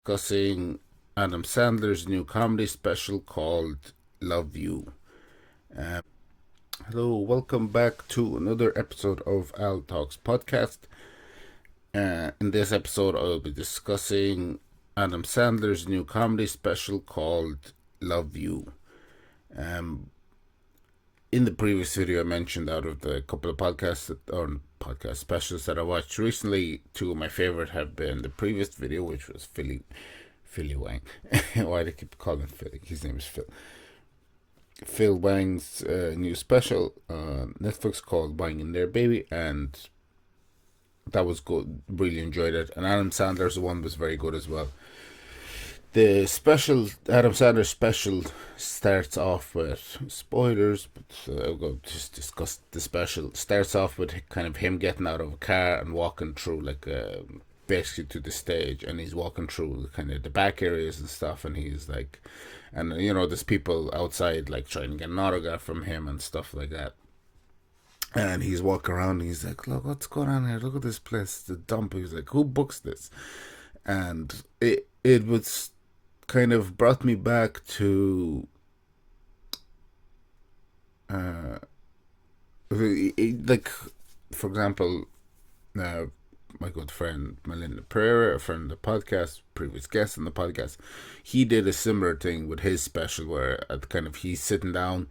discussing Adam Sandler's new comedy special called Love You. Um, Hello, welcome back to another episode of Al Talks podcast. In this episode, I'll be discussing Adam Sandler's new comedy special called Love You. In the previous video, I mentioned out of the couple of podcast specials that I watched recently, two of my favorite have been the previous video, which was Philly Wang. Why do I keep calling him Philly? His name is Phil. Phil Wang's new special on Netflix called Buying in Their Baby, and that was good. Really enjoyed it. And Adam Sandler's one was very good as well. The Adam Sandler special starts off with spoilers, but I'll go just discuss the special. Starts off with kind of him getting out of a car and walking through basically to the stage, and he's walking through kind of the back areas and stuff, and he's like, and there's people outside like trying to get an autograph from him and stuff like that. And he's walking around and he's like, look, what's going on here? Look at this place, the dump. He was like, who books this? And it was kind of brought me back to like, for example, my good friend Malinda Perera, a friend of the podcast, previous guest on the podcast, he did a similar thing with his special where he's sitting down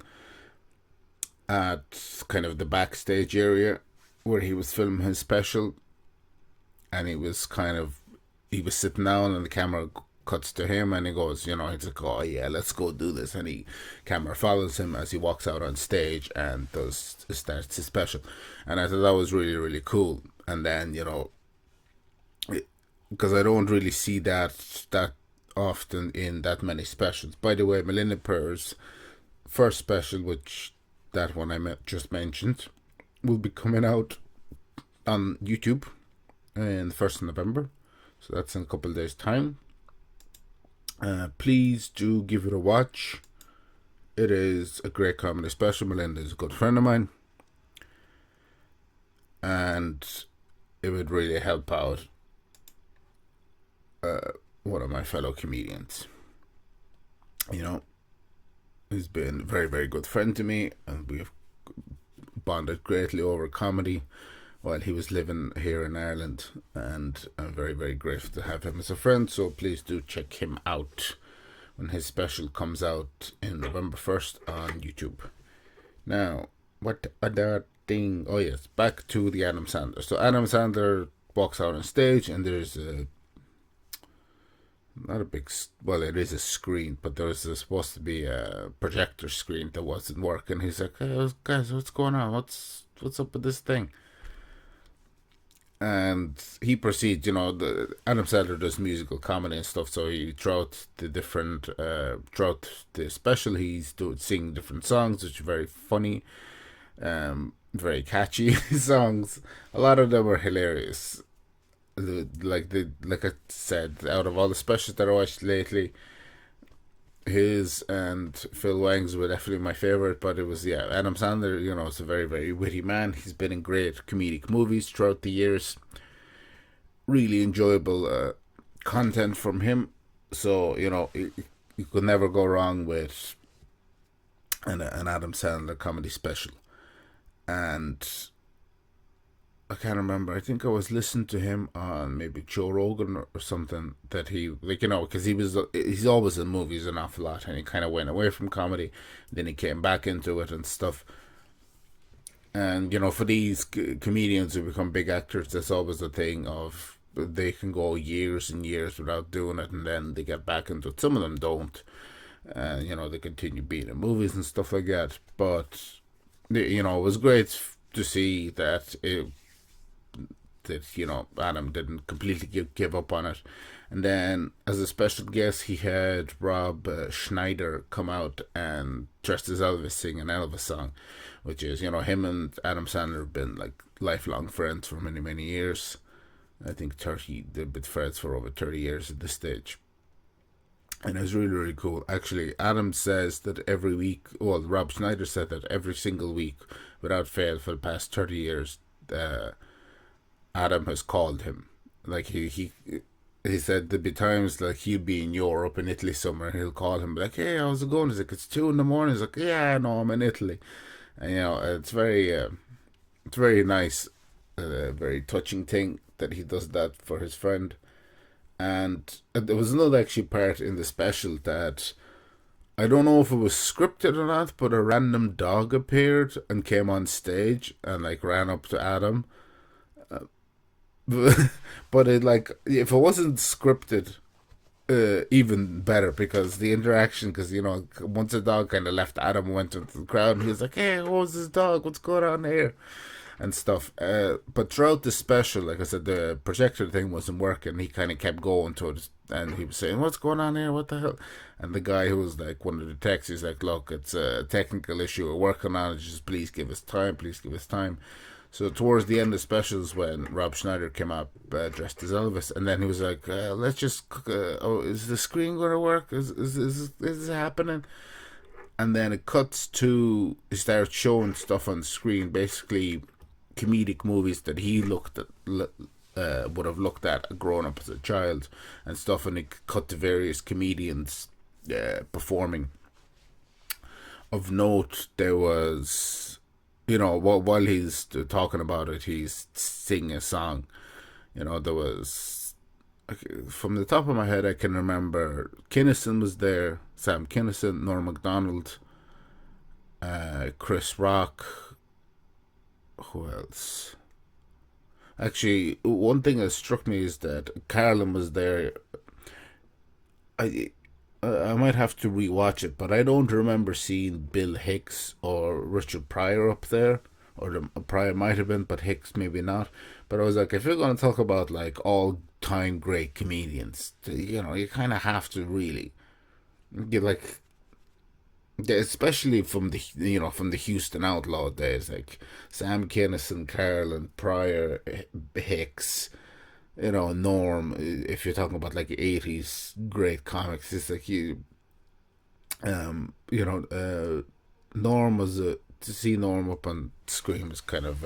at kind of the backstage area where he was filming his special, and he was sitting down and the camera cuts to him and he goes, he's like, oh yeah, let's go do this, and camera follows him as he walks out on stage and starts his special. And I thought that was really, really cool. And then, because I don't really see that often in that many specials. By the way, Malinda Perera's first special, which that one I just mentioned, will be coming out on YouTube in the 1st of November. So that's in a couple of days' time. Please do give it a watch. It is a great comedy special. Malinda is a good friend of mine, and it would really help out one of my fellow comedians. He's been a very, very good friend to me, and we've bonded greatly over comedy while he was living here in Ireland, and I'm very, very grateful to have him as a friend. So please do check him out when his special comes out in November 1st on YouTube. Now, what other thing? Oh yes, back to the Adam Sandler. So Adam Sandler walks out on stage, and there's it is a screen, but there's supposed to be a projector screen that wasn't working. He's like, hey, guys, what's going on? What's up with this thing? And he proceeds, the Adam Sandler does musical comedy and stuff, so he throughout the special, he's singing different songs, which are very funny, very catchy songs. A lot of them are hilarious. Like I said, out of all the specials that I watched lately, his and Phil Wang's were definitely my favorite. But it was, Adam Sandler, is a very, very witty man. He's been in great comedic movies throughout the years. Really enjoyable content from him. So you could never go wrong with an Adam Sandler comedy special. And I can't remember. I think I was listening to him on maybe Joe Rogan or something, that he, because he's always in movies an awful lot, and he kind of went away from comedy, then he came back into it and stuff. And for these comedians who become big actors, that's always the thing of they can go years and years without doing it, and then they get back into it. Some of them don't, they continue being in movies and stuff like that. But it was great to see that Adam didn't completely give up on it. And then as a special guest, he had Rob Schneider come out and dressed as Elvis sing an Elvis song, which is, him and Adam Sandler have been like lifelong friends for many, many years. I think they've been friends for over 30 years at this stage. And it was really, really cool. Actually, Adam says that every week, Rob Schneider said that every single week, without fail, for the past 30 years, Adam has called him. Like, he he said there'd be times like he'll be in Europe, in Italy somewhere, he'll call him like, "Hey, how's it going?" He's like, "It's 2 in the morning." He's like, "Yeah, no, I'm in Italy." And it's very nice, very touching thing that he does that for his friend. And there was another actually part in the special that I don't know if it was scripted or not, but a random dog appeared and came on stage and like ran up to Adam. But it like if it wasn't scripted, even better because the interaction. Because once the dog kind of left, Adam went into the crowd and he was like, "Hey, what's this dog? What's going on here?" and stuff. But throughout the special, like I said, the projector thing wasn't working. He kind of kept going to it, and he was saying, "What's going on here? What the hell?" And the guy who was like one of the techs, he's like, "Look, it's a technical issue. We're working on it. Just please give us time. Please give us time." So towards the end of specials, when Rob Schneider came up dressed as Elvis, and then he was like, "Let's just, oh, is the screen going to work? Is this happening?" And then it cuts to he starts showing stuff on the screen, basically comedic movies that he looked at, would have looked at growing up as a child and stuff, and it cut to various comedians performing. Of note, there was, while he's talking about it, he's singing a song. There was, from the top of my head, I can remember Kinnison was there, Sam Kinnison, Norm Macdonald, Chris Rock. Who else? Actually, one thing that struck me is that Carlin was there. I I might have to rewatch it, but I don't remember seeing Bill Hicks or Richard Pryor up there. Or Pryor might have been, but Hicks maybe not. But I was like, if you're going to talk about like all time great comedians, you kind of have to really get like, especially from the Houston Outlaw days, like Sam Kinison, Carlin, Pryor, Hicks, Norm. If you're talking about like '80s great comics, it's like Norm was to see Norm up on screen was kind of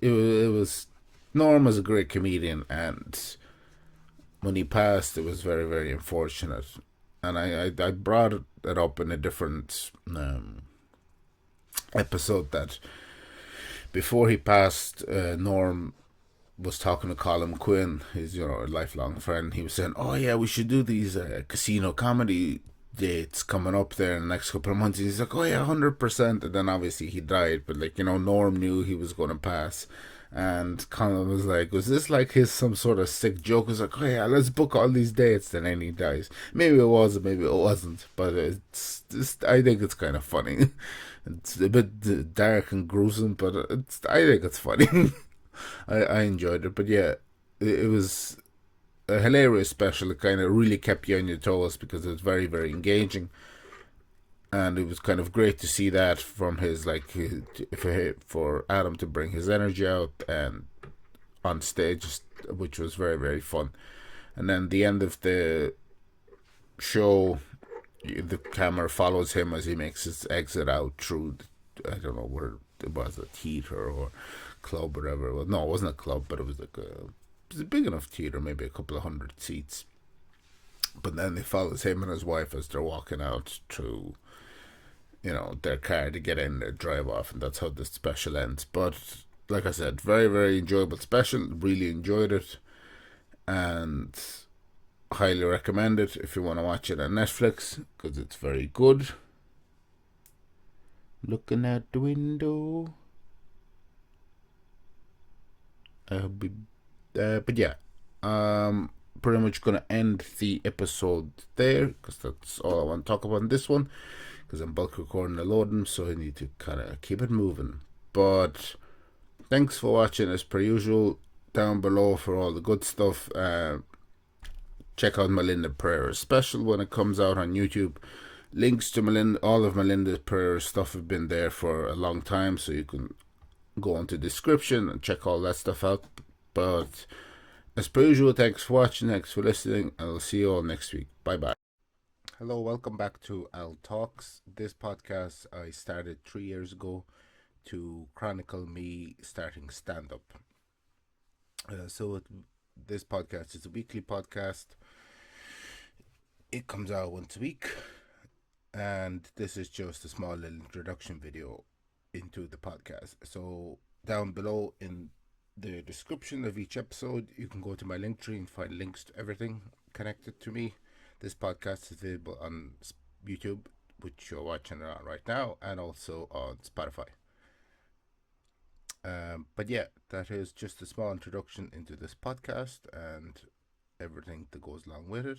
it was Norm was a great comedian, and when he passed, it was very very unfortunate. And I brought it up in a different episode that before he passed, Norm was talking to Colin Quinn, his a lifelong friend. He was saying, "Oh yeah, we should do these casino comedy dates coming up there in the next couple of months." And he's like, "Oh yeah, 100%." And then obviously he died, but like Norm knew he was going to pass. And Colin was like, "Was this like his some sort of sick joke?" He was like, "Oh yeah, let's book all these dates." And then he dies. Maybe it was, maybe it wasn't, but I think it's kind of funny. It's a bit dark and gruesome, but I think it's funny. I enjoyed it, but yeah, it was a hilarious special. It kind of really kept you on your toes because it was very very engaging, and it was kind of great to see that from his like for Adam to bring his energy out and on stage, which was very very fun. And then the end of the show, the camera follows him as he makes his exit out through I don't know where it was, a theater or club or whatever. Well, no, it wasn't a club, but it was like it was a big enough theater, maybe a couple of hundred seats. But then it follows him and his wife as they're walking out through their car to get in their drive off, and that's how the special ends. But like I said, very very enjoyable special. Really enjoyed it, and highly recommend it if you want to watch it on Netflix because it's very good. Looking out the window. But yeah, pretty much gonna end the episode there because that's all I want to talk about in this one. Because I'm bulk recording the loading, so I need to kind of keep it moving. But thanks for watching as per usual. Down below for all the good stuff. Check out Malinda Perera's special when it comes out on YouTube. Links to all of Malinda Perera's stuff have been there for a long time, so you can go into the description and check all that stuff out. But as per usual, thanks for watching, thanks for listening, and I'll see you all next week. Bye bye. Hello, welcome back to Al Talks. This podcast I started 3 years ago to chronicle me starting stand up. So This podcast is a weekly podcast. It comes out once a week, and this is just a small little introduction video into the podcast. So down below in the description of each episode, you can go to my Linktree and find links to everything connected to me. This podcast is available on YouTube, which you're watching it on right now, and also on Spotify. But yeah, that is just a small introduction into this podcast and everything that goes along with it.